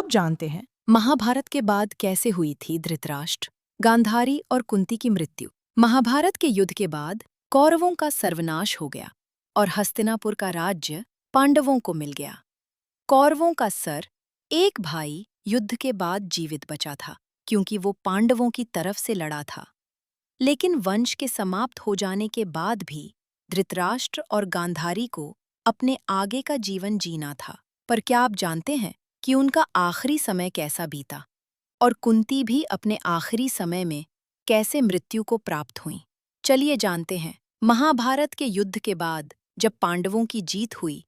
अब जानते हैं महाभारत के बाद कैसे हुई थी धृतराष्ट्र, गांधारी और कुंती की मृत्यु। महाभारत के युद्ध के बाद कौरवों का सर्वनाश हो गया और हस्तिनापुर का राज्य पांडवों को मिल गया। कौरवों का सर एक भाई युद्ध के बाद जीवित बचा था क्योंकि वो पांडवों की तरफ से लड़ा था। लेकिन वंश के समाप्त हो जाने के बाद भी धृतराष्ट्र और गांधारी को अपने आगे का जीवन जीना था। पर क्या आप जानते हैं कि उनका आखिरी समय कैसा बीता और कुंती भी अपने आखिरी समय में कैसे मृत्यु को प्राप्त हुईं? चलिए जानते हैं। महाभारत के युद्ध के बाद जब पांडवों की जीत हुई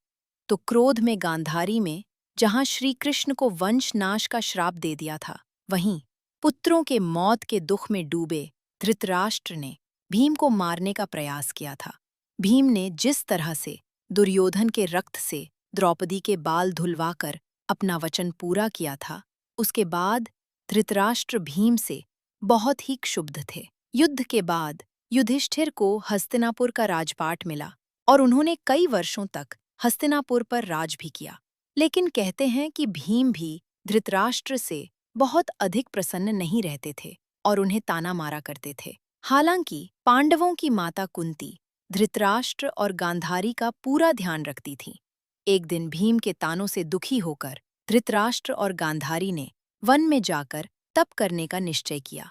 तो क्रोध में गांधारी में जहां श्री कृष्ण को वंश नाश का श्राप दे दिया था, वहीं पुत्रों के मौत के दुख में डूबे धृतराष्ट्र ने भीम को मारने का प्रयास किया था। भीम ने जिस तरह से दुर्योधन के रक्त से द्रौपदी के बाल धुलवाकर अपना वचन पूरा किया था, उसके बाद धृतराष्ट्र भीम से बहुत ही क्षुब्ध थे। युद्ध के बाद युधिष्ठिर को हस्तिनापुर का राजपाट मिला और उन्होंने कई वर्षों तक हस्तिनापुर पर राज भी किया। लेकिन कहते हैं कि भीम भी धृतराष्ट्र से बहुत अधिक प्रसन्न नहीं रहते थे और उन्हें ताना मारा करते थे। हालांकि पांडवों की माता कुंती धृतराष्ट्र और गांधारी का पूरा ध्यान रखती थी। एक दिन भीम के तानों से दुखी होकर धृतराष्ट्र और गांधारी ने वन में जाकर तप करने का निश्चय किया।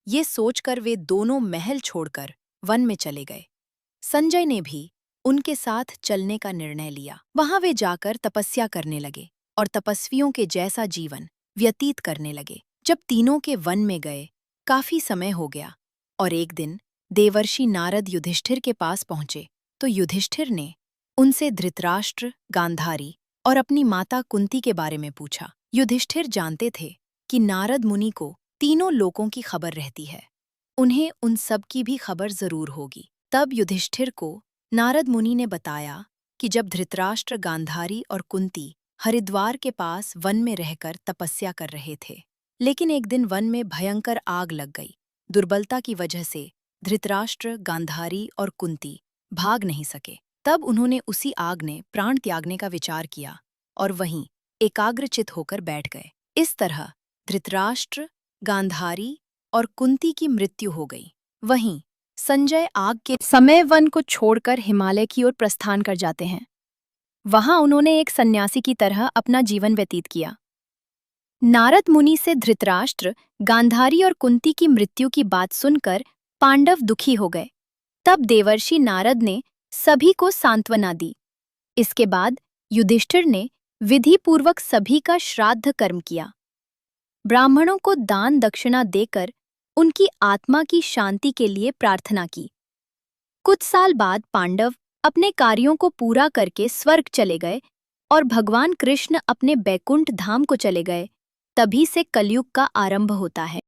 ये सोचकर वे दोनों महल छोड़कर वन में चले गए। संजय ने भी उनके साथ चलने का निर्णय लिया। वहां वे जाकर तपस्या करने लगे और तपस्वियों के जैसा जीवन व्यतीत करने लगे। जब तीनों के वन में गए, काफी समय हो गया और एक दिन देवर्षि नारद युधिष्ठिर के पास पहुंचे तो युधिष्ठिर ने उनसे धृतराष्ट्र, गांधारी और अपनी माता कुंती के बारे में पूछा। युधिष्ठिर जानते थे कि नारद मुनि को तीनों लोकों की खबर रहती है, उन्हें उन सब की भी खबर जरूर होगी। तब युधिष्ठिर को नारद मुनि ने बताया कि जब धृतराष्ट्र, गांधारी और कुंती हरिद्वार के पास वन में रहकर तपस्या कर रहे थे, लेकिन एक दिन वन में भयंकर आग लग गई। दुर्बलता की वजह से धृतराष्ट्र, गांधारी और कुंती भाग नहीं सके। तब उन्होंने उसी आग ने प्राण त्यागने का विचार किया और वहीं एकाग्रचित होकर बैठ गए। इस तरह धृतराष्ट्र, गांधारी और कुंती की मृत्यु हो गई। वहीं संजय आग के समय वन को छोड़कर हिमालय की ओर प्रस्थान कर जाते हैं। वहां उन्होंने एक सन्यासी की तरह अपना जीवन व्यतीत किया। नारद मुनि से धृतराष्ट्र, गांधारी और कुंती की मृत्यु की बात सुनकर पांडव दुखी हो गए। तब देवर्षि नारद ने सभी को सांत्वना दी। इसके बाद युधिष्ठिर ने विधिपूर्वक सभी का श्राद्ध कर्म किया। ब्राह्मणों को दान दक्षिणा देकर उनकी आत्मा की शांति के लिए प्रार्थना की। कुछ साल बाद पांडव अपने कार्यों को पूरा करके स्वर्ग चले गए और भगवान कृष्ण अपने बैकुंठ धाम को चले गए। तभी से कलयुग का आरंभ होता है।